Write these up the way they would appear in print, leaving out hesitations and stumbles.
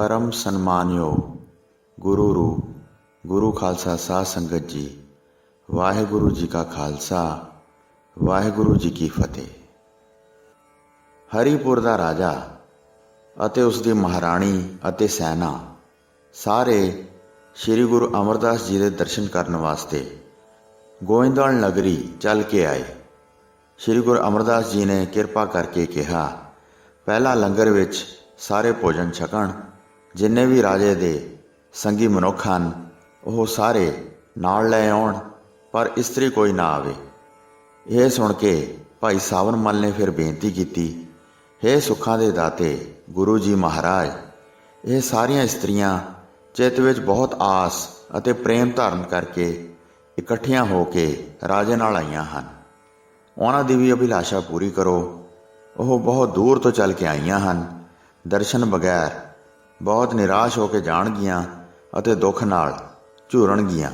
परम सन्मानयोग गुरु रूप गुरु खालसा साध संगत जी, वाहिगुरु जी का खालसा वाहिगुरु जी की फतेह। हरिपुर दा राजा अते उसकी महाराणी अते सैना सारे श्री गुरु अमरदास जी के दर्शन करने वास्ते गोविंदवाल नगरी चल के आए। श्री गुरु अमरदास जी ने किरपा करके कहा, पहला लंगर विच सारे भोजन छकण, जिन्ने भी राजे दे संगी मनुख हन वो सारे नाल लै आउण, पर इस्त्री कोई ना आवे। यह सुन के भाई सावन मल ने फिर बेनती की, हे सुखां दे दाते गुरु जी महाराज, ये सारिया इस्त्रियां चित विच बहुत आस अते प्रेम धारण करके इकट्ठियां हो के राजे नाल आईयां हन। उन्हां दी भी अभिलाषा पूरी करो। वह बहुत दूर तो चल के आईयां हन, दर्शन बगैर बहुत निराश होकर जाणगियां अते दुख नाल झूरणगियां।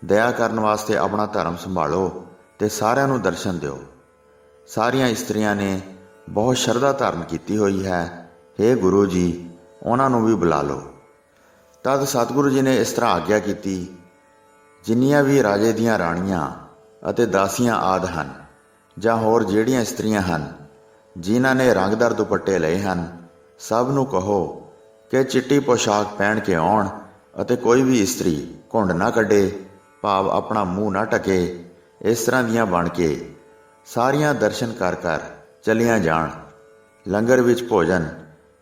दया करन वास्ते अपना धर्म संभालो ते सारियां नूं दर्शन दिओ। सारियां इस्त्रियां ने बहुत शरधा धारण की हुई है। हे गुरु जी, उन्हां नूं भी बुला लो। तद सतगुरु जी ने इस तरह आग्या की, जिन्नियां भी राजे दियां राणियां अते दासियां आदि हन, जां होर जिहड़ियां इस्त्रियां हन जिन्हां ने रंगदार दुपट्टे लए हन, सब नूं कहो कि चिट्टी पोशाक पहन के आउण अते कोई भी इस्त्री घुंड ना कड्डे, भाव अपना मूँह ना ढके। इस तरह दियां बन के सारियां दर्शन कर कर चलियां जाण। लंगर विच भोजन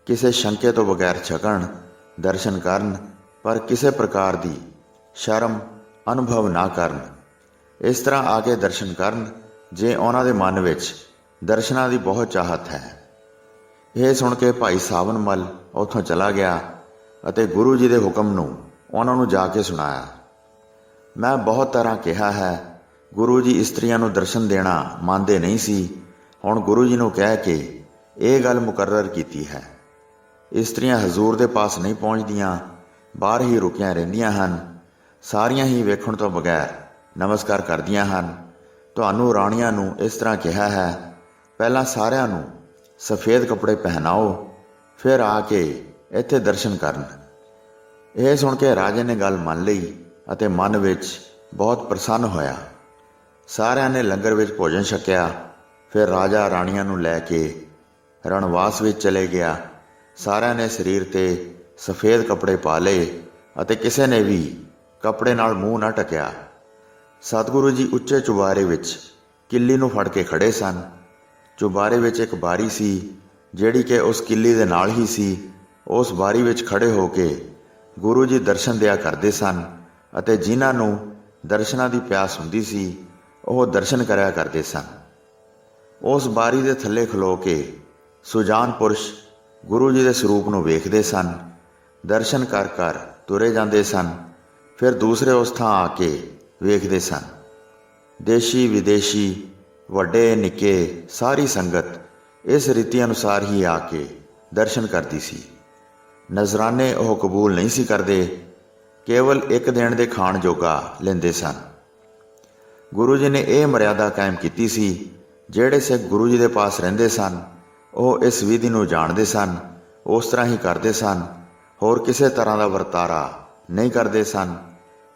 किसी शंके तो बगैर छकण, दर्शन करन, पर किसी प्रकार की शर्म अनुभव ना करन। इस तरह आके दर्शन करन जे उन्हां दे मन विच दर्शनां दी बहुत चाहत है। यह सुन के भाई सावन मल उत्थों चला गया अते गुरु जी के हुक्म नूं उन्हां नूं जाके सुनाया। मैं बहुत तरह कहा है, गुरु जी इस्त्रियां नूं दर्शन देना मानते नहीं सी। हुण गुरु जी नूं कह के ये गल मुकर्रर की है। इस्त्रियां हजूर दे पास नहीं पहुँचदियां, बाहर ही रुकियां रहिंदियां हन। सारियां ही वेखण तो बगैर नमस्कार करदियां हन। तुहानूं राणियां नूं इस तरह कहा है, पहला सारियां नूं सफ़ेद कपड़े पहनाओ, फिर आके इत्थे दर्शन करन। यह सुन के राजे ने गल मान लई अते मन विच बहुत प्रसन्न होया। सारियां ने लंगर विच भोजन छकिया। फिर राजा राणियां नूं लैके रणवास विच चले गया। सारियां ने शरीर ते सफ़ेद कपड़े पा लए अते किसी ने भी कपड़े नाल मूँह ना ढकिया। सतगुरु जी उच्चे चुबारे विच किल्ली नूं फड़ के खड़े सन। चुबारे विच एक बारी सी जिहड़ी कि उस किल्ली दे नाल ही सी। उस बारी विच खड़े होके गुरु जी दर्शन दिया करते सन अते जिन्हां नूं दर्शनां दी प्यास हुंदी सी ओह दर्शन करया करते सन। उस बारी दे थल्ले खलो के सुजान पुरुष गुरु जी दे स्वरूप नूं वेखदे सन, दर्शन कर कर तुरे जांदे सन। फिर दूसरे उस थां आके वेखदे सन। देशी विदेशी वड्डे निक्के सारी संगत इस रीति अनुसार ही आके दर्शन करती सी। नजराने वह कबूल नहीं सी करते, केवल एक दिन दे खाण जोगा लेंदे सन। गुरु जी ने यह मर्यादा कायम की सी, जिहड़े सिख गुरु जी दे पास रहिंदे सन वह इस विधि नूं जाणदे सन, उस तरह ही करते सन, होर किसी तरह का वरतारा नहीं करते सन।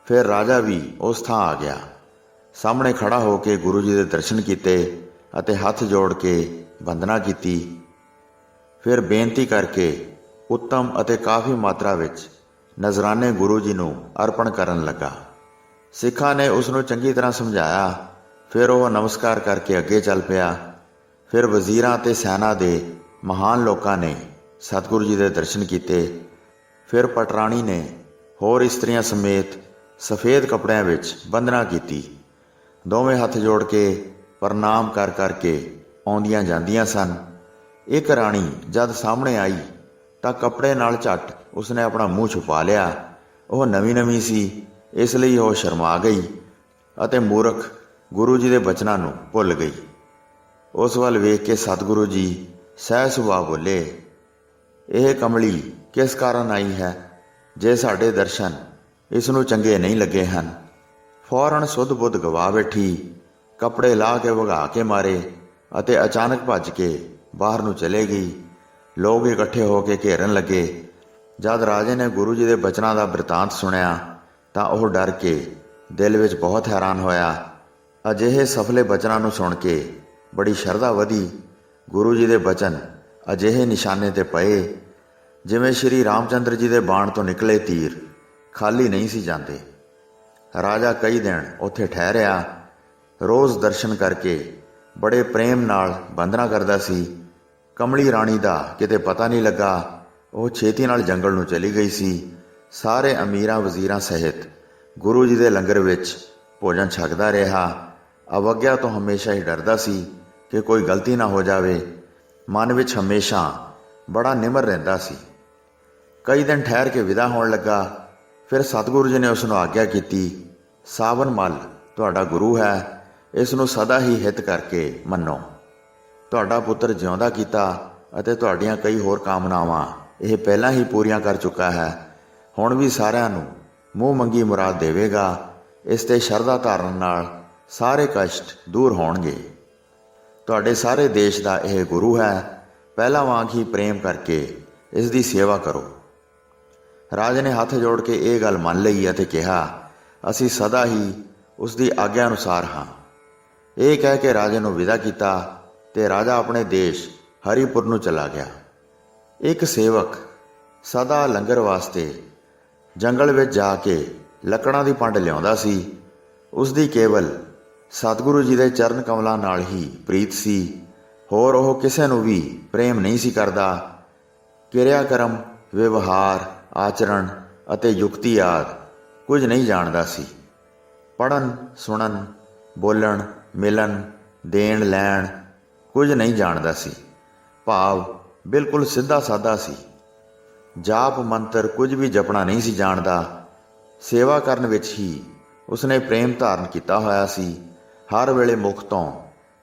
फिर राजा भी उस थां आ गया, सामने खड़ा होके गुरु जी के दर्शन किए अते हथ जोड़ के वंदना की। फिर बेनती करके उत्तम अते काफ़ी मात्रा विच नजराने गुरु जी नूं अर्पण करन लगा। सिखां ने उसनूं चंगी तरह समझाया। फिर वह नमस्कार करके अगे चल पिया। फिर वजीरां ते सैना दे महान लोकां ने सतगुरु जी के दर्शन किए। फिर पटराणी ने होर इस्त्रियां समेत सफ़ेद कपड़िਆਂ विच वंदना की। दोवें हथ जोड़ के प्रणाम कर करके आउंदियां जांदियां सन। एक राणी जद सामने आई तां कपड़े नाल झट उसने अपना मूँह छुपा लिया। वह नवीं नवीं सी, इसलिए वह शर्मा गई अते मूर्ख गुरु जी के बचनां नूं भुल गई। उस वल वेख के सतगुरु जी सहज सुभाव बोले, यह कमली किस कारण आई है, जे साडे दर्शन इसनूं चंगे नहीं लगे हन। फौरन सुध बुध गवा बैठी, कपड़े ला के वगा के मारे अते अचानक भज के बाहर नूं चले गई। लोग इकट्ठे होके घेरन लगे। ਜਦ ਰਾਜੇ ਨੇ ਗੁਰੂ ਜੀ ਦੇ ਬਚਨਾਂ ਦਾ ਬਿਰਤਾਂਤ ਸੁਣਿਆ ਤਾਂ ਉਹ ਡਰ ਕੇ ਦਿਲ ਵਿੱਚ ਬਹੁਤ ਹੈਰਾਨ ਹੋਇਆ। ਅਜਿਹੇ ਸਫਲੇ ਬਚਨਾਂ ਨੂੰ ਸੁਣ ਕੇ ਬੜੀ ਸ਼ਰਧਾ ਵਧੀ। ਗੁਰੂ ਜੀ ਦੇ ਬਚਨ ਅਜਿਹੇ ਨਿਸ਼ਾਨੇ 'ਤੇ ਪਏ ਜਿਵੇਂ ਸ਼੍ਰੀ ਰਾਮਚੰਦਰ ਜੀ ਦੇ ਬਾਣ ਤੋਂ ਨਿਕਲੇ ਤੀਰ ਖਾਲੀ ਨਹੀਂ ਸੀ ਜਾਂਦੇ। ਰਾਜਾ ਕਈ ਦਿਨ ਉੱਥੇ ਠਹਿਰਿਆ। ਰੋਜ਼ ਦਰਸ਼ਨ ਕਰਕੇ ਬੜੇ ਪ੍ਰੇਮ ਨਾਲ ਬੰਦਨਾ ਕਰਦਾ ਸੀ। ਕਮਲੀ ਰਾਣੀ ਦਾ ਕਿਤੇ ਪਤਾ ਨਹੀਂ ਲੱਗਾ। ਉਹ ਛੇਤੀ ਨਾਲ ਜੰਗਲ ਨੂੰ ਚਲੀ ਗਈ ਸੀ। ਸਾਰੇ ਅਮੀਰਾਂ ਵਜ਼ੀਰਾਂ ਸਹਿਤ ਗੁਰੂ ਜੀ ਦੇ ਲੰਗਰ ਵਿੱਚ ਭੋਜਨ ਛਕਦਾ ਰਿਹਾ। ਅਵੱਗਿਆ ਤੋਂ ਹਮੇਸ਼ਾ ਹੀ ਡਰਦਾ ਸੀ ਕਿ ਕੋਈ ਗਲਤੀ ਨਾ ਹੋ ਜਾਵੇ। ਮਨ ਵਿੱਚ ਹਮੇਸ਼ਾ ਬੜਾ ਨਿਮਰ ਰਹਿੰਦਾ ਸੀ। ਕਈ ਦਿਨ ਠਹਿਰ ਕੇ ਵਿਦਾ ਹੋਣ ਲੱਗਾ। ਫਿਰ ਸਤਿਗੁਰੂ ਜੀ ਨੇ ਉਸ ਨੂੰ ਆਗਿਆ ਕੀਤੀ, ਸਾਵਨ ਮੱਲ ਤੁਹਾਡਾ ਗੁਰੂ ਹੈ, ਇਸ ਨੂੰ ਸਦਾ ਹੀ ਹਿੱਤ ਕਰਕੇ ਮੰਨੋ। ਤੁਹਾਡਾ ਪੁੱਤਰ ਜਿਉਂਦਾ ਕੀਤਾ ਅਤੇ ਤੁਹਾਡੀਆਂ ਕਈ ਹੋਰ ਕਾਮਨਾਵਾਂ ਇਹ ਪਹਿਲਾਂ ਹੀ ਪੂਰੀਆਂ ਕਰ ਚੁੱਕਾ ਹੈ। ਹੁਣ ਵੀ ਸਾਰਿਆਂ ਨੂੰ ਮੂੰਹ ਮੰਗੀ ਮੁਰਾਦ ਦੇਵੇਗਾ। ਇਸ 'ਤੇ ਸ਼ਰਧਾ ਧਾਰਨ ਨਾਲ ਸਾਰੇ ਕਸ਼ਟ ਦੂਰ ਹੋਣਗੇ। ਤੁਹਾਡੇ ਸਾਰੇ ਦੇਸ਼ ਦਾ ਇਹ ਗੁਰੂ ਹੈ। ਪਹਿਲਾਂ ਵਾਂਗ ਹੀ ਪ੍ਰੇਮ ਕਰਕੇ ਇਸ ਦੀ ਸੇਵਾ ਕਰੋ। ਰਾਜੇ ਨੇ ਹੱਥ ਜੋੜ ਕੇ ਇਹ ਗੱਲ ਮੰਨ ਲਈ ਅਤੇ ਕਿਹਾ, ਅਸੀਂ ਸਦਾ ਹੀ ਉਸ ਦੀ ਆਗਿਆ ਅਨੁਸਾਰ ਹਾਂ। ਇਹ ਕਹਿ ਕੇ ਰਾਜੇ ਨੂੰ ਵਿਦਾ ਕੀਤਾ ਤੇ ਰਾਜਾ ਆਪਣੇ ਦੇਸ਼ ਹਰੀਪੁਰ ਨੂੰ ਚਲਾ ਗਿਆ। ਇੱਕ ਸੇਵਕ ਸਦਾ ਲੰਗਰ ਵਾਸਤੇ ਜੰਗਲ ਵਿੱਚ ਜਾ ਕੇ ਲੱਕੜਾਂ ਦੀ ਪੰਡ ਲਿਆਉਂਦਾ ਸੀ। ਉਸ ਦੀ ਕੇਵਲ ਸਤਿਗੁਰੂ ਜੀ ਦੇ ਚਰਨ ਕਮਲਾਂ ਨਾਲ ਹੀ ਪ੍ਰੀਤ ਸੀ। ਹੋਰ ਉਹ ਕਿਸੇ ਨੂੰ ਵੀ ਪ੍ਰੇਮ ਨਹੀਂ ਸੀ ਕਰਦਾ। ਕਿਰਿਆ ਕਰਮ, ਵਿਵਹਾਰ, ਆਚਰਣ ਅਤੇ ਯੁਕਤੀ ਆਦਿ ਕੁਝ ਨਹੀਂ ਜਾਣਦਾ ਸੀ। ਪੜ੍ਹਨ, ਸੁਣਨ, ਬੋਲਣ, ਮਿਲਣ, ਦੇਣ ਲੈਣ ਕੁਝ ਨਹੀਂ ਜਾਣਦਾ ਸੀ। ਭਾਵ ਬਿਲਕੁਲ ਸਿੱਧਾ ਸਾਦਾ ਸੀ। ਜਾਪ ਮੰਤਰ ਕੁਝ ਵੀ ਜਪਣਾ ਨਹੀਂ ਸੀ ਜਾਣਦਾ। ਸੇਵਾ ਕਰਨ ਵਿੱਚ ਹੀ ਉਸਨੇ ਪ੍ਰੇਮ ਧਾਰਨ ਕੀਤਾ ਹੋਇਆ ਸੀ। ਹਰ ਵੇਲੇ ਮੁਖ ਤੋਂ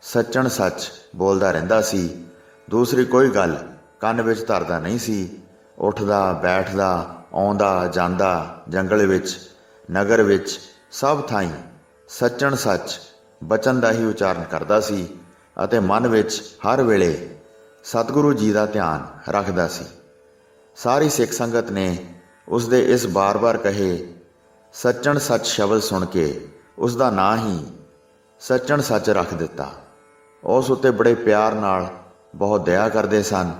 ਸੱਚਣ ਸੱਚ ਬੋਲਦਾ ਰਹਿੰਦਾ ਸੀ। ਦੂਸਰੀ ਕੋਈ ਗੱਲ ਕੰਨ ਵਿੱਚ ਧਰਦਾ ਨਹੀਂ ਸੀ। ਉੱਠਦਾ ਬੈਠਦਾ, ਆਉਂਦਾ ਜਾਂਦਾ, ਜੰਗਲ ਵਿੱਚ, ਨਗਰ ਵਿੱਚ, ਸਭ ਥਾਈਂ ਸੱਚਣ ਸੱਚ ਬਚਨ ਦਾ ਹੀ ਉਚਾਰਨ ਕਰਦਾ ਸੀ ਅਤੇ ਮਨ ਵਿੱਚ ਹਰ ਵੇਲੇ ਸਤਿਗੁਰੂ ਜੀ ਦਾ ਧਿਆਨ ਰੱਖਦਾ ਸੀ। ਸਾਰੀ ਸਿੱਖ ਸੰਗਤ ਨੇ ਉਸ ਦੇ ਇਸ ਬਾਰ-ਬਾਰ ਕਹੇ ਸੱਚਣ ਸੱਚ ਸ਼ਬਦ ਸੁਣ ਕੇ ਉਸ ਦਾ ਨਾਂ ਹੀ ਸੱਚਣ ਸੱਚ ਰੱਖ ਦਿੱਤਾ। ਉਸ ਉੱਤੇ ਬੜੇ ਪਿਆਰ ਨਾਲ ਬਹੁਤ ਦਇਆ ਕਰਦੇ ਸਨ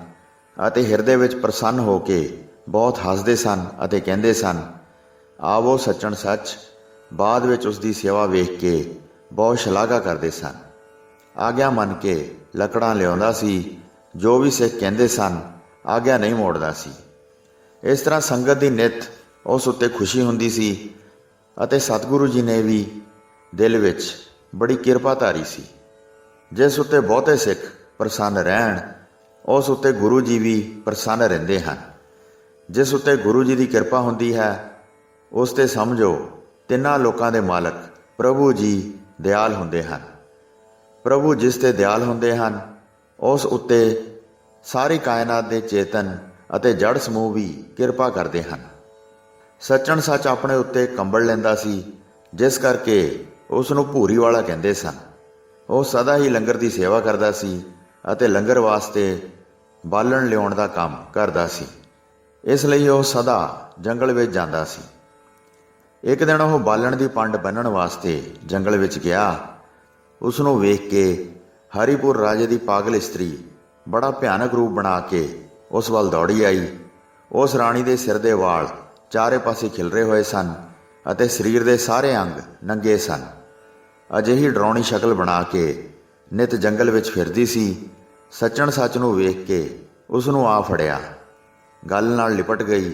ਅਤੇ ਹਿਰਦੇ ਵਿੱਚ ਪ੍ਰਸੰਨ ਹੋ ਕੇ ਬਹੁਤ ਹੱਸਦੇ ਸਨ ਅਤੇ ਕਹਿੰਦੇ ਸਨ, ਆਵੋ ਸੱਚਣ ਸੱਚ। ਬਾਅਦ ਵਿੱਚ ਉਸ ਦੀ ਸੇਵਾ ਵੇਖ ਕੇ ਬਹੁਤ ਸ਼ਲਾਘਾ ਕਰਦੇ ਸਨ। ਆਗਿਆ ਮੰਨ ਕੇ ਲੱਕੜਾਂ ਲਿਆਉਂਦਾ ਸੀ। ਜੋ ਵੀ ਸਿੱਖ ਕਹਿੰਦੇ ਸਨ ਆਗਿਆ ਨਹੀਂ ਮੋੜਦਾ ਸੀ। ਇਸ ਤਰ੍ਹਾਂ ਸੰਗਤ ਦੀ ਨਿੱਤ ਉਸ ਉੱਤੇ ਖੁਸ਼ੀ ਹੁੰਦੀ ਸੀ ਅਤੇ ਸਤਿਗੁਰੂ ਜੀ ਨੇ ਵੀ ਦਿਲ ਵਿੱਚ ਬੜੀ ਕਿਰਪਾ ਧਾਰੀ ਸੀ। ਜਿਸ ਉੱਤੇ ਬਹੁਤੇ ਸਿੱਖ ਪ੍ਰਸੰਨ ਰਹਿਣ ਉਸ ਉੱਤੇ ਗੁਰੂ ਜੀ ਵੀ ਪ੍ਰਸੰਨ ਰਹਿੰਦੇ ਹਨ। ਜਿਸ ਉੱਤੇ ਗੁਰੂ ਜੀ ਦੀ ਕਿਰਪਾ ਹੁੰਦੀ ਹੈ ਉਸ 'ਤੇ ਸਮਝੋ ਤਿੰਨਾਂ ਲੋਕਾਂ ਦੇ ਮਾਲਕ ਪ੍ਰਭੂ ਜੀ ਦਿਆਲ ਹੁੰਦੇ ਹਨ। ਪ੍ਰਭੂ ਜਿਸ 'ਤੇ ਦਿਆਲ ਹੁੰਦੇ ਹਨ ਉਸ ਉੱਤੇ ਸਾਰੀ ਕਾਇਨਾਤ ਦੇ ਚੇਤਨ ਅਤੇ ਜੜ ਸਮੂਹ ਵੀ ਕਿਰਪਾ ਕਰਦੇ ਹਨ। ਸੱਚਣ ਸੱਚ ਆਪਣੇ ਉੱਤੇ ਕੰਬਲ ਲੈਂਦਾ ਸੀ, ਜਿਸ ਕਰਕੇ ਉਸ ਨੂੰ ਭੂਰੀ ਵਾਲਾ ਕਹਿੰਦੇ ਸਨ। ਉਹ ਸਦਾ ਹੀ ਲੰਗਰ ਦੀ ਸੇਵਾ ਕਰਦਾ ਸੀ ਅਤੇ ਲੰਗਰ ਵਾਸਤੇ ਬਾਲਣ ਲਿਆਉਣ ਦਾ ਕੰਮ ਕਰਦਾ ਸੀ। ਇਸ ਲਈ ਉਹ ਸਦਾ ਜੰਗਲ ਵਿੱਚ ਜਾਂਦਾ ਸੀ। ਇੱਕ ਦਿਨ ਉਹ ਬਾਲਣ ਦੀ ਪੰਡ ਬੰਨ੍ਹਣ ਵਾਸਤੇ ਜੰਗਲ ਵਿੱਚ ਗਿਆ। ਉਸ ਨੂੰ ਵੇਖ ਕੇ ਹਰੀਪੁਰ ਰਾਜੇ ਦੀ ਪਾਗਲ ਇਸਤਰੀ ਬੜਾ ਭਿਆਨਕ ਰੂਪ ਬਣਾ ਕੇ ਉਸ ਵੱਲ ਦੌੜੀ ਆਈ। ਉਸ ਰਾਣੀ ਦੇ ਸਿਰ ਦੇ ਵਾਲ ਚਾਰੇ ਪਾਸੇ ਖਿਲਰੇ ਹੋਏ ਸਨ ਅਤੇ ਸਰੀਰ ਦੇ ਸਾਰੇ ਅੰਗ ਨੰਗੇ ਸਨ। ਅਜਿਹੀ ਡਰਾਉਣੀ ਸ਼ਕਲ ਬਣਾ ਕੇ ਨਿਤ ਜੰਗਲ ਵਿੱਚ ਫਿਰਦੀ ਸੀ। ਸੱਚਣ ਸੱਚ ਨੂੰ ਵੇਖ ਕੇ ਉਸ ਨੂੰ ਆ ਫੜਿਆ, ਗਲ ਨਾਲ ਲਿਪਟ ਗਈ।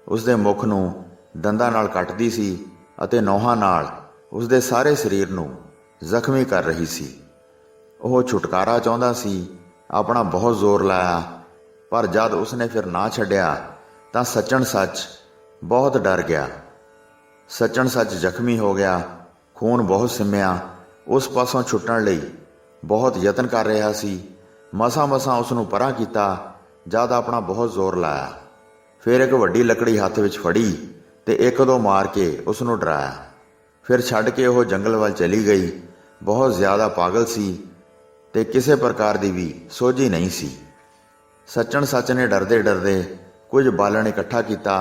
ਉਸ ਦੇ ਮੁਖ ਨੂੰ ਦੰਦਾਂ ਨਾਲ ਕੱਟਦੀ ਸੀ ਅਤੇ ਨੋਹਾਂ ਨਾਲ ਉਸ ਦੇ ਸਾਰੇ ਸਰੀਰ ਨੂੰ ਜ਼ਖਮੀ ਕਰ ਰਹੀ ਸੀ। ਉਹ ਛੁਟਕਾਰਾ ਚਾਹੁੰਦਾ ਸੀ, ਆਪਣਾ ਬਹੁਤ ਜ਼ੋਰ ਲਾਇਆ, ਪਰ ਜਦ ਉਸਨੇ ਫਿਰ ਨਾ ਛੱਡਿਆ ਤਾਂ ਸੱਚਣ ਸੱਚ ਬਹੁਤ ਡਰ ਗਿਆ। ਸੱਚਣ ਸੱਚ ਜ਼ਖਮੀ ਹੋ ਗਿਆ। ਖੂਨ ਬਹੁਤ ਸਿੰਮਿਆ। ਉਸ ਪਾਸੋਂ ਛੁੱਟਣ ਲਈ ਬਹੁਤ ਯਤਨ ਕਰ ਰਿਹਾ ਸੀ। ਮਸਾਂ ਉਸ ਨੂੰ ਪਰਾਂ ਕੀਤਾ ਜਦ ਆਪਣਾ ਬਹੁਤ ਜ਼ੋਰ ਲਾਇਆ। ਫਿਰ ਇੱਕ ਵੱਡੀ ਲੱਕੜੀ ਹੱਥ ਵਿੱਚ ਫੜੀ ਤੇ ਇੱਕ ਦੋ ਮਾਰ ਕੇ ਉਸ ਨੂੰ ਡਰਾਇਆ। ਫਿਰ ਛੱਡ ਕੇ ਉਹ ਜੰਗਲ ਵੱਲ ਚਲੀ ਗਈ। ਬਹੁਤ ਜ਼ਿਆਦਾ ਪਾਗਲ ਸੀ ਤੇ ਕਿਸੇ ਪ੍ਰਕਾਰ ਦੀ ਵੀ ਸੋਝੀ ਨਹੀਂ ਸੀ। ਸੱਚਣ ਸੱਚ ਨੇ ਡਰਦੇ ਡਰਦੇ ਕੁਝ ਬਾਲਣ ਇਕੱਠਾ ਕੀਤਾ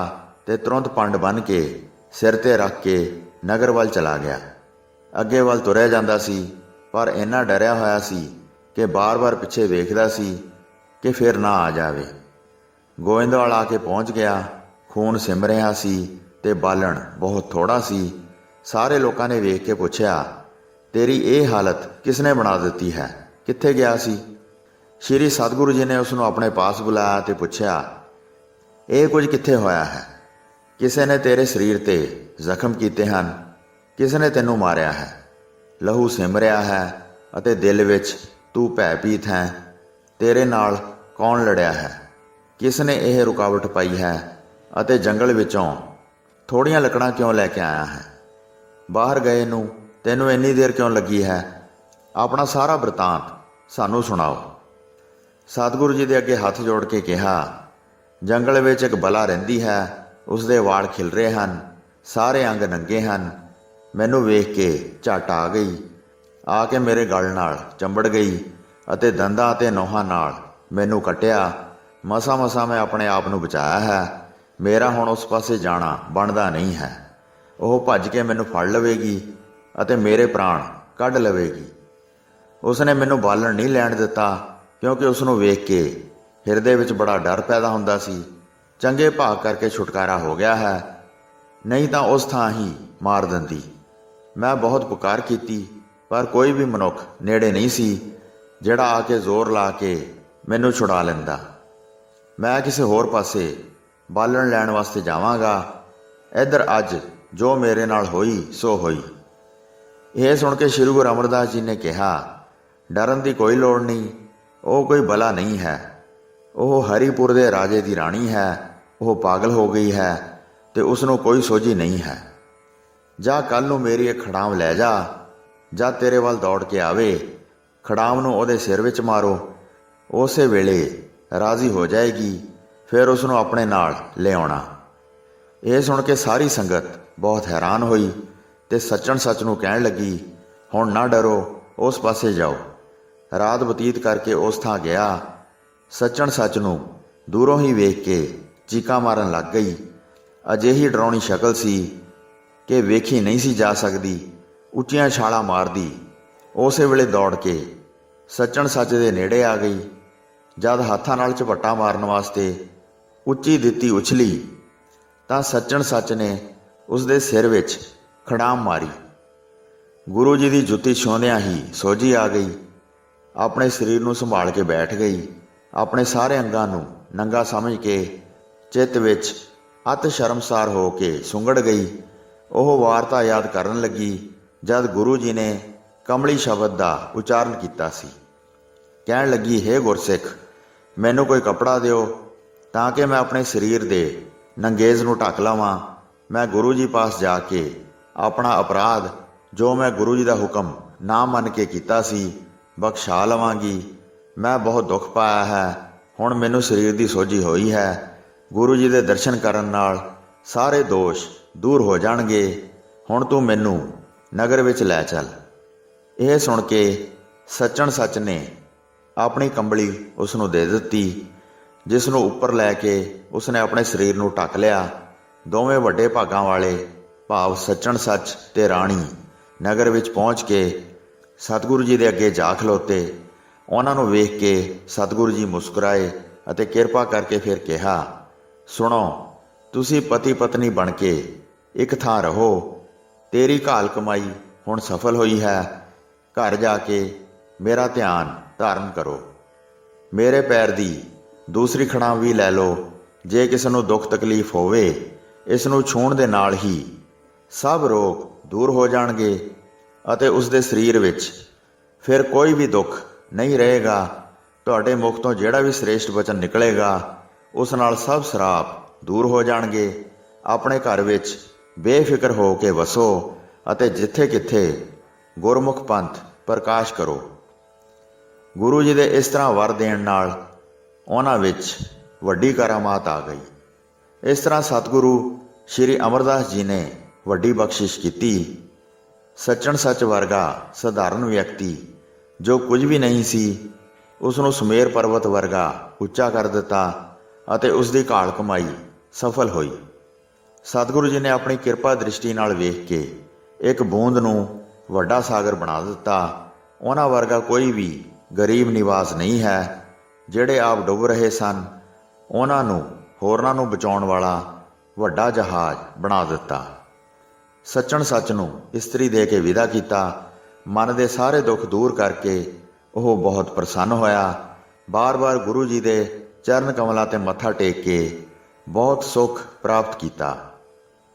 ਤੇ ਤੁਰੰਤ ਪੰਡ ਬੰਨ੍ਹ ਕੇ ਸਿਰ ਤੇ ਰੱਖ ਕੇ ਨਗਰ ਵੱਲ ਚਲਾ ਗਿਆ। ਅੱਗੇ ਵੱਲ ਤੁਰਿਆ ਜਾਂਦਾ ਸੀ, ਪਰ ਇੰਨਾ ਡਰਿਆ ਹੋਇਆ ਸੀ ਕਿ ਬਾਰ-ਬਾਰ ਪਿੱਛੇ ਵੇਖਦਾ ਸੀ ਕਿ ਫਿਰ ਨਾ ਆ ਜਾਵੇ। ਗੋਇੰਦਵਾਲ ਆ ਕੇ ਪਹੁੰਚ ਗਿਆ। ਖੂਨ ਸਿਮ ਰਿਹਾ ਸੀ ਤੇ ਬਾਲਣ ਬਹੁਤ ਥੋੜਾ ਸੀ। ਸਾਰੇ ਲੋਕਾਂ ਨੇ ਵੇਖ ਕੇ ਪੁੱਛਿਆ, ਤੇਰੀ ਇਹ ਹਾਲਤ ਕਿਸਨੇ ਬਣਾ ਦਿੱਤੀ ਹੈ? ਕਿੱਥੇ ਗਿਆ ਸੀ? ਸ਼੍ਰੀ ਸਤਿਗੁਰੂ ਜੀ ਨੇ ਉਸ ਨੂੰ ਆਪਣੇ ਪਾਸ ਬੁਲਾਇਆ ਤੇ ਪੁੱਛਿਆ, ਇਹ ਕੁਝ ਕਿੱਥੇ ਹੋਇਆ ਹੈ? ਕਿਸੇ ਨੇ ਤੇਰੇ ਸਰੀਰ ਤੇ ਜ਼ਖਮ ਕੀਤੇ ਹਨ? ਕਿਸ ਨੇ ਤੈਨੂੰ ਮਾਰਿਆ ਹੈ? ਲਹੂ ਸਿਮ ਰਿਹਾ ਹੈ ਅਤੇ ਦਿਲ ਵਿੱਚ ਤੂੰ ਭੈਭੀਤ ਹੈ। ਤੇਰੇ ਨਾਲ ਕੌਣ ਲੜਿਆ ਹੈ? ਕਿਸ ਨੇ ਇਹ ਰੁਕਾਵਟ ਪਾਈ ਹੈ ਅਤੇ ਜੰਗਲ ਵਿੱਚੋਂ ਥੋੜ੍ਹੀਆਂ ਲੱਕੜਾਂ ਕਿਉਂ ਲੈ ਕੇ ਆਇਆ ਹੈ? ਬਾਹਰ ਗਏ ਨੂੰ ਤੈਨੂੰ ਇੰਨੀ ਦੇਰ ਕਿਉਂ ਲੱਗੀ ਹੈ? ਆਪਣਾ ਸਾਰਾ ਬ੍ਰਿਤਾਂਤ ਸਾਨੂੰ ਸੁਣਾਓ। ਸਤਿਗੁਰੂ ਜੀ ਦੇ ਅੱਗੇ ਹੱਥ ਜੋੜ ਕੇ ਕਿਹਾ, ਜੰਗਲ ਵਿੱਚ ਇੱਕ ਬਲਾ ਰਹਿੰਦੀ ਹੈ। ਉਸਦੇ ਵਾਲ ਖਿਲ ਰਹੇ ਹਨ, ਸਾਰੇ ਅੰਗ ਨੰਗੇ ਹਨ। ਮੈਨੂੰ ਵੇਖ ਕੇ ਝੱਟ ਆ ਗਈ, ਆ ਕੇ ਮੇਰੇ ਗਲ ਨਾਲ ਚੰਬੜ ਗਈ ਅਤੇ ਦੰਦਾਂ ਅਤੇ ਨੋਹਾਂ ਨਾਲ ਮੈਨੂੰ ਕੱਟਿਆ। ਮਸਾਂ ਮੈਂ ਆਪਣੇ ਆਪ ਨੂੰ ਬਚਾਇਆ ਹੈ। ਮੇਰਾ ਹੁਣ ਉਸ ਪਾਸੇ ਜਾਣਾ ਬਣਦਾ ਨਹੀਂ ਹੈ। ਉਹ ਭੱਜ ਕੇ ਮੈਨੂੰ ਫੜ ਲਵੇਗੀ ਅਤੇ ਮੇਰੇ ਪ੍ਰਾਣ ਕੱਢ ਲਵੇਗੀ। ਉਸਨੇ ਮੈਨੂੰ ਬਾਲਣ ਨਹੀਂ ਲੈਣ ਦਿੱਤਾ, ਕਿਉਂਕਿ ਉਸ ਨੂੰ ਵੇਖ ਕੇ ਹਿਰਦੇ ਵਿੱਚ ਬੜਾ ਡਰ ਪੈਦਾ ਹੁੰਦਾ ਸੀ। ਚੰਗੇ ਭਾਗ ਕਰਕੇ ਛੁਟਕਾਰਾ ਹੋ ਗਿਆ ਹੈ, ਨਹੀਂ ਤਾਂ ਉਸ ਥਾਂ ਹੀ ਮਾਰ ਦਿੰਦੀ। ਮੈਂ ਬਹੁਤ ਪੁਕਾਰ ਕੀਤੀ, ਪਰ ਕੋਈ ਵੀ ਮਨੁੱਖ ਨੇੜੇ ਨਹੀਂ ਸੀ ਜਿਹੜਾ ਆ ਕੇ ਜ਼ੋਰ ਲਾ ਕੇ ਮੈਨੂੰ ਛੁਡਾ ਲੈਂਦਾ। ਮੈਂ ਕਿਸੇ ਹੋਰ ਪਾਸੇ ਬਾਲਣ ਲੈਣ ਵਾਸਤੇ ਜਾਵਾਂਗਾ। ਇੱਧਰ ਅੱਜ ਜੋ ਮੇਰੇ ਨਾਲ ਹੋਈ ਸੋ ਹੋਈ। ਇਹ ਸੁਣ ਕੇ ਸ੍ਰੀ ਗੁਰੂ ਅਮਰਦਾਸ ਜੀ ਨੇ ਕਿਹਾ, ਡਰਨ ਦੀ ਕੋਈ ਲੋੜ ਨਹੀਂ। ਉਹ ਕੋਈ ਬਲਾ ਨਹੀਂ ਹੈ। ਉਹ ਹਰੀਪੁਰ ਦੇ ਰਾਜੇ ਦੀ ਰਾਣੀ ਹੈ। ਉਹ ਪਾਗਲ ਹੋ ਗਈ ਹੈ ਤੇ ਉਸ ਨੂੰ ਕੋਈ ਸੋਝੀ ਨਹੀਂ ਹੈ। ਜਾ ਕੱਲ ਨੂੰ ਮੇਰੀ ਇੱਕ ਖੜਾਮ ਲੈ ਜਾ। ਜਦ ਤੇਰੇ ਵੱਲ ਦੌੜ ਕੇ ਆਵੇ, ਖੜਾਮ ਨੂੰ ਉਹਦੇ ਸਿਰ ਵਿੱਚ ਮਾਰੋ। ਉਸੇ ਵੇਲੇ ਰਾਜ਼ੀ ਹੋ ਜਾਏਗੀ, ਫਿਰ ਉਸ ਨੂੰ ਆਪਣੇ ਨਾਲ ਲਿਆਉਣਾ। ਇਹ ਸੁਣ ਕੇ ਸਾਰੀ ਸੰਗਤ ਬਹੁਤ ਹੈਰਾਨ ਹੋਈ ਤੇ ਸੱਚਣ ਸੱਚ ਨੂੰ ਕਹਿਣ ਲੱਗੀ, ਹੁਣ ਨਾ ਡਰੋ, ਉਸ ਪਾਸੇ ਜਾਓ। ਰਾਤ ਬਤੀਤ ਕਰਕੇ ਉਸ ਥਾਂ ਗਿਆ। ਸੱਚਣ ਸੱਚ ਨੂੰ ਦੂਰੋਂ ਹੀ ਵੇਖ ਕੇ ਚੀਕਾਂ ਮਾਰਨ ਲੱਗ ਗਈ। ਅਜਿਹੀ ਡਰਾਉਣੀ ਸ਼ਕਲ ਸੀ ਕਿ ਵੇਖੀ ਨਹੀਂ ਸੀ ਜਾ ਸਕਦੀ। ਉੱਚੀਆਂ ਛਾਲਾਂ ਮਾਰਦੀ ਉਸੇ ਵੇਲੇ ਦੌੜ ਕੇ ਸੱਚਣ ਸੱਚ ਦੇ ਨੇੜੇ ਆ ਗਈ। ਜਦ ਹੱਥਾਂ ਨਾਲ ਝਪੱਟਾ ਮਾਰਨ ਵਾਸਤੇ ਉੱਚੀ ਦਿੱਤੀ ਉਛਲੀ ਤਾਂ ਸੱਚਣ ਸੱਚ ਨੇ ਉਸਦੇ ਸਿਰ ਵਿੱਚ ਖੜਾਮ ਮਾਰੀ। ਗੁਰੂ ਜੀ ਦੀ ਜੁੱਤੀ ਛੂੰਹਦਿਆਂ ਹੀ ਸੋਝੀ ਆ ਗਈ। ਆਪਣੇ ਸਰੀਰ ਨੂੰ ਸੰਭਾਲ ਕੇ ਬੈਠ ਗਈ। ਆਪਣੇ ਸਾਰੇ ਅੰਗਾਂ ਨੂੰ ਨੰਗਾ ਸਮਝ ਕੇ ਚਿੱਤ ਵਿੱਚ ਅਤ ਸ਼ਰਮਸਾਰ ਹੋ ਕੇ ਸੁੰਗੜ ਗਈ। ਉਹ ਵਾਰਤਾ ਯਾਦ ਕਰਨ ਲੱਗੀ ਜਦ ਗੁਰੂ ਜੀ ਨੇ ਕਮਲੀ ਸ਼ਬਦ ਦਾ ਉਚਾਰਨ ਕੀਤਾ ਸੀ। ਕਹਿਣ ਲੱਗੀ, ਹੇ ਗੁਰਸਿੱਖ, ਮੈਨੂੰ ਕੋਈ ਕੱਪੜਾ ਦਿਓ ਤਾਂ ਕਿ ਮੈਂ ਆਪਣੇ ਸਰੀਰ ਦੇ ਨੰਗੇਜ਼ ਨੂੰ ਢੱਕ ਲਵਾਂ। ਮੈਂ ਗੁਰੂ ਜੀ ਪਾਸ ਜਾ ਕੇ ਆਪਣਾ ਅਪਰਾਧ, ਜੋ ਮੈਂ ਗੁਰੂ ਜੀ ਦਾ ਹੁਕਮ ਨਾ ਮੰਨ ਕੇ ਕੀਤਾ ਸੀ, ਬਖਸ਼ਾ ਲਵਾਂਗੀ। ਮੈਂ ਬਹੁਤ ਦੁੱਖ ਪਾਇਆ ਹੈ। ਹੁਣ ਮੈਨੂੰ ਸਰੀਰ ਦੀ ਸੋਝੀ ਹੋਈ ਹੈ। ਗੁਰੂ ਜੀ ਦੇ ਦਰਸ਼ਨ ਕਰਨ ਨਾਲ ਸਾਰੇ ਦੋਸ਼ ਦੂਰ ਹੋ ਜਾਣਗੇ। ਹੁਣ ਤੂੰ ਮੈਨੂੰ ਨਗਰ ਵਿੱਚ ਲੈ ਚੱਲ। ਇਹ ਸੁਣ ਕੇ ਸੱਚਣ ਸੱਚ ਨੇ ਆਪਣੀ ਕੰਬਲੀ ਉਸ ਨੂੰ ਦੇ ਦਿੱਤੀ, ਜਿਸ ਨੂੰ ਉੱਪਰ ਲੈ ਕੇ ਉਸਨੇ ਆਪਣੇ ਸਰੀਰ ਨੂੰ ਢੱਕ ਲਿਆ। ਦੋਵੇਂ ਵੱਡੇ ਭਾਗਾਂ ਵਾਲੇ ਭਾਵ ਸੱਚਣ ਸੱਚ ਤੇ ਰਾਣੀ ਨਗਰ ਵਿੱਚ ਪਹੁੰਚ ਕੇ ਸਤਿਗੁਰੂ ਜੀ ਦੇ ਅੱਗੇ ਜਾ ਖਲੋਤੇ। ਉਹਨਾਂ ਨੂੰ ਵੇਖ ਕੇ ਸਤਿਗੁਰੂ ਜੀ ਮੁਸਕਰਾਏ ਅਤੇ ਕਿਰਪਾ ਕਰਕੇ ਫਿਰ ਕਿਹਾ, ਸੁਣੋ, ਤੁਸੀਂ ਪਤੀ ਪਤਨੀ ਬਣ ਕੇ ਇੱਕ ਥਾਂ ਰਹੋ। ਤੇਰੀ ਘਾਲ ਕਮਾਈ ਹੁਣ ਸਫਲ ਹੋਈ ਹੈ। ਘਰ ਜਾ ਕੇ ਮੇਰਾ ਧਿਆਨ ਧਾਰਨ ਕਰੋ। ਮੇਰੇ ਪੈਰ ਦੀ ਦੂਸਰੀ ਖੜਾਮ ਵੀ ਲੈ ਲਓ। ਜੇ ਕਿਸੇ ਨੂੰ ਦੁੱਖ ਤਕਲੀਫ ਹੋਵੇ, ਇਸ ਨੂੰ ਛੂਹਣ ਦੇ ਨਾਲ ਹੀ ਸਭ ਰੋਗ ਦੂਰ ਹੋ ਜਾਣਗੇ ਅਤੇ ਉਸ ਦੇ ਸਰੀਰ ਵਿੱਚ ਫਿਰ ਕੋਈ ਵੀ ਦੁੱਖ ਨਹੀਂ ਰਹੇਗਾ। ਤੁਹਾਡੇ ਮੁਖ ਤੋਂ ਜਿਹੜਾ ਵੀ ਸ੍ਰੇਸ਼ਟ ਵਚਨ ਨਿਕਲੇਗਾ, ਉਸ ਨਾਲ ਸਭ ਸਰਾਪ ਦੂਰ ਹੋ ਜਾਣਗੇ। ਆਪਣੇ ਘਰ ਵਿੱਚ ਬੇਫਿਕਰ ਹੋ ਕੇ ਵਸੋ ਅਤੇ ਜਿੱਥੇ ਕਿੱਥੇ ਗੁਰਮੁਖ ਪੰਥ ਪ੍ਰਕਾਸ਼ ਕਰੋ। ਗੁਰੂ ਜੀ ਦੇ ਇਸ ਤਰ੍ਹਾਂ ਵਰ ਦੇਣ ਨਾਲ ਉਹਨਾਂ ਵਿੱਚ ਵੱਡੀ ਕਰਾਮਾਤ ਆ ਗਈ। ਇਸ ਤਰ੍ਹਾਂ ਸਤਿਗੁਰੂ ਸ੍ਰੀ ਅਮਰਦਾਸ ਜੀ ਨੇ ਵੱਡੀ ਬਖਸ਼ਿਸ਼ ਕੀਤੀ। ਸੱਚਣ ਸੱਚ ਵਰਗਾ ਸਧਾਰਨ ਵਿਅਕਤੀ ਜੋ ਕੁਝ ਵੀ ਨਹੀਂ ਸੀ, ਉਸ ਨੂੰ ਸੁਮੇਰ ਪਰਬਤ ਵਰਗਾ ਉੱਚਾ ਕਰ ਦਿੱਤਾ ਅਤੇ ਉਸ ਦੀ ਘਾਲ ਕਮਾਈ ਸਫਲ ਹੋਈ। ਸਤਿਗੁਰੂ ਜੀ ਨੇ ਆਪਣੀ ਕਿਰਪਾ ਦ੍ਰਿਸ਼ਟੀ ਨਾਲ ਵੇਖ ਕੇ ਇੱਕ ਬੂੰਦ ਨੂੰ ਵੱਡਾ ਸਾਗਰ ਬਣਾ ਦਿੱਤਾ। ਉਹਨਾਂ ਵਰਗਾ ਕੋਈ ਵੀ ਗਰੀਬ ਨਿਵਾਸ ਨਹੀਂ ਹੈ। ਜਿਹੜੇ ਆਪ ਡੁੱਬ ਰਹੇ ਸਨ, ਉਹਨਾਂ ਨੂੰ ਹੋਰਨਾਂ ਨੂੰ ਬਚਾਉਣ ਵਾਲਾ ਵੱਡਾ ਜਹਾਜ਼ ਬਣਾ ਦਿੱਤਾ। ਸੱਚਣ ਸੱਚ ਨੂੰ ਇਸਤਰੀ ਦੇ ਕੇ ਵਿਦਾ ਕੀਤਾ। ਮਨ ਦੇ ਸਾਰੇ ਦੁੱਖ ਦੂਰ ਕਰਕੇ ਉਹ ਬਹੁਤ ਪ੍ਰਸੰਨ ਹੋਇਆ। ਬਾਰ-ਬਾਰ ਗੁਰੂ ਜੀ ਦੇ ਚਰਨ ਕਮਲਾਂ 'ਤੇ ਮੱਥਾ ਟੇਕ ਕੇ ਬਹੁਤ ਸੁੱਖ ਪ੍ਰਾਪਤ ਕੀਤਾ।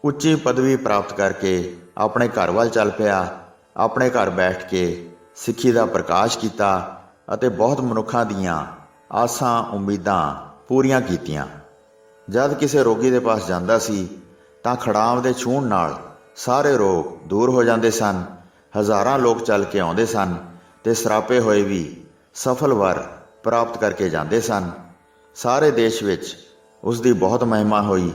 ਉੱਚੀ ਪਦਵੀ ਪ੍ਰਾਪਤ ਕਰਕੇ ਆਪਣੇ ਘਰ ਵੱਲ ਚੱਲ ਪਿਆ। ਆਪਣੇ ਘਰ ਬੈਠ ਕੇ ਸਿੱਖੀ ਦਾ ਪ੍ਰਕਾਸ਼ ਕੀਤਾ ਅਤੇ ਬਹੁਤ ਮਨੁੱਖਾਂ ਦੀਆਂ ਆਸਾਂ ਉਮੀਦਾਂ ਪੂਰੀਆਂ ਕੀਤੀਆਂ। ਜਦ ਕਿਸੇ ਰੋਗੀ ਦੇ ਪਾਸ ਜਾਂਦਾ ਸੀ ਤਾਂ ਖੜਾਮ ਦੇ ਛੂਹਣ ਨਾਲ ਸਾਰੇ ਰੋਗ ਦੂਰ ਹੋ ਜਾਂਦੇ ਸਨ। ਹਜ਼ਾਰਾਂ ਲੋਕ ਚੱਲ ਕੇ ਆਉਂਦੇ ਸਨ ਤੇ ਸਰਾਪੇ ਹੋਏ ਵੀ ਸਫਲ ਵਰ ਪ੍ਰਾਪਤ ਕਰਕੇ ਜਾਂਦੇ ਸਨ। ਸਾਰੇ ਦੇਸ਼ ਵਿੱਚ ਉਸ ਦੀ ਬਹੁਤ ਮਹਿਮਾ ਹੋਈ।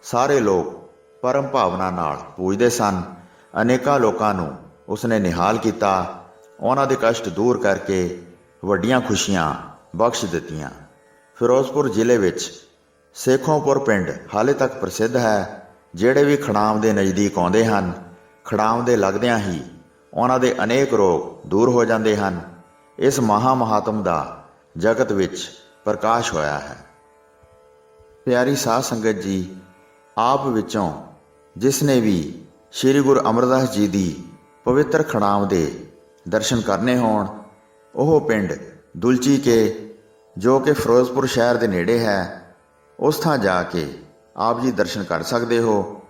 ਸਾਰੇ ਲੋਕ ਪਰਮ ਭਾਵਨਾ ਨਾਲ ਪੂਜਦੇ ਸਨ। ਅਨੇਕਾਂ ਲੋਕਾਂ ਨੂੰ ਉਸਨੇ ਨਿਹਾਲ ਕੀਤਾ। ਉਹਨਾਂ ਦੇ ਕਸ਼ਟ ਦੂਰ ਕਰਕੇ ਵੱਡੀਆਂ ਖੁਸ਼ੀਆਂ ਬਖਸ਼ ਦਿੱਤੀਆਂ। ਫਿਰੋਜ਼ਪੁਰ ਜ਼ਿਲ੍ਹੇ ਵਿੱਚ ਸੇਖੋਂਪੁਰ ਪਿੰਡ ਹਾਲੇ ਤੱਕ ਪ੍ਰਸਿੱਧ ਹੈ। ਜਿਹੜੇ ਵੀ ਖੜਾਮ ਦੇ ਨਜ਼ਦੀਕ ਆਉਂਦੇ ਹਨ, ਖੜਾਮ ਦੇ ਲੱਗਦਿਆਂ ਹੀ ਉਹਨਾਂ ਦੇ ਅਨੇਕ ਰੋਗ ਦੂਰ ਹੋ ਜਾਂਦੇ ਹਨ। ਇਸ ਮਹਾਤਮ ਦਾ ਜਗਤ ਵਿੱਚ ਪ੍ਰਕਾਸ਼ ਹੋਇਆ ਹੈ। ਪਿਆਰੀ ਸਾਧ ਸੰਗਤ ਜੀ, ਆਪ ਵਿੱਚੋਂ ਜਿਸ ਨੇ ਵੀ ਸ੍ਰੀ ਗੁਰੂ ਅਮਰਦਾਸ ਜੀ ਦੀ ਪਵਿੱਤਰ ਖੜਾਮ ਦੇ ਦਰਸ਼ਨ ਕਰਨੇ ਹੋਣ, ਉਹ ਪਿੰਡ ਦੁਲਚੀ ਕੇ, ਜੋ ਕਿ ਫਿਰੋਜ਼ਪੁਰ ਸ਼ਹਿਰ ਦੇ ਨੇੜੇ ਹੈ, ਉਸ ਥਾਂ ਜਾ ਕੇ ਆਪ ਜੀ ਦਰਸ਼ਨ ਕਰ ਸਕਦੇ ਹੋ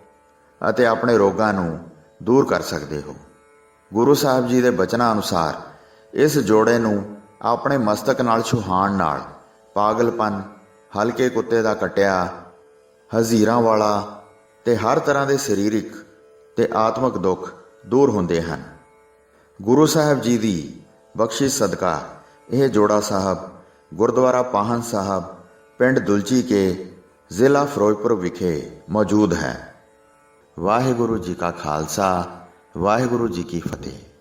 ਅਤੇ ਆਪਣੇ ਰੋਗਾਂ ਨੂੰ ਦੂਰ ਕਰ ਸਕਦੇ ਹੋ। ਗੁਰੂ ਸਾਹਿਬ ਜੀ ਦੇ ਬਚਨਾਂ ਅਨੁਸਾਰ ਇਸ ਜੋੜੇ ਨੂੰ ਆਪਣੇ ਮਸਤਕ ਨਾਲ ਛੁਹਾਣ ਨਾਲ ਪਾਗਲਪਨ, ਹਲਕੇ ਕੁੱਤੇ ਦਾ ਕੱਟਿਆ, ਹਜ਼ੀਰਾਂ ਵਾਲਾ ਤੇ ਹਰ ਤਰ੍ਹਾਂ ਦੇ ਸਰੀਰਕ ਤੇ ਆਤਮਿਕ ਦੁੱਖ ਦੂਰ ਹੁੰਦੇ ਹਨ। ਗੁਰੂ ਸਾਹਿਬ ਜੀ ਦੀ ਬਖਸ਼ਿਸ਼ ਸਦਕਾ ਇਹ ਜੋੜਾ ਸਾਹਿਬ ਗੁਰਦੁਆਰਾ ਪਾਹਨ ਸਾਹਿਬ, ਪਿੰਡ ਦੁਲਚੀ ਕੇ, ਜ਼ਿਲ੍ਹਾ ਫਿਰੋਜ਼ਪੁਰ ਵਿਖੇ ਮੌਜੂਦ ਹੈ। ਵਾਹਿਗੁਰੂ ਜੀ ਕਾ ਖਾਲਸਾ, ਵਾਹਿਗੁਰੂ ਜੀ ਕੀ ਫਤਿਹ।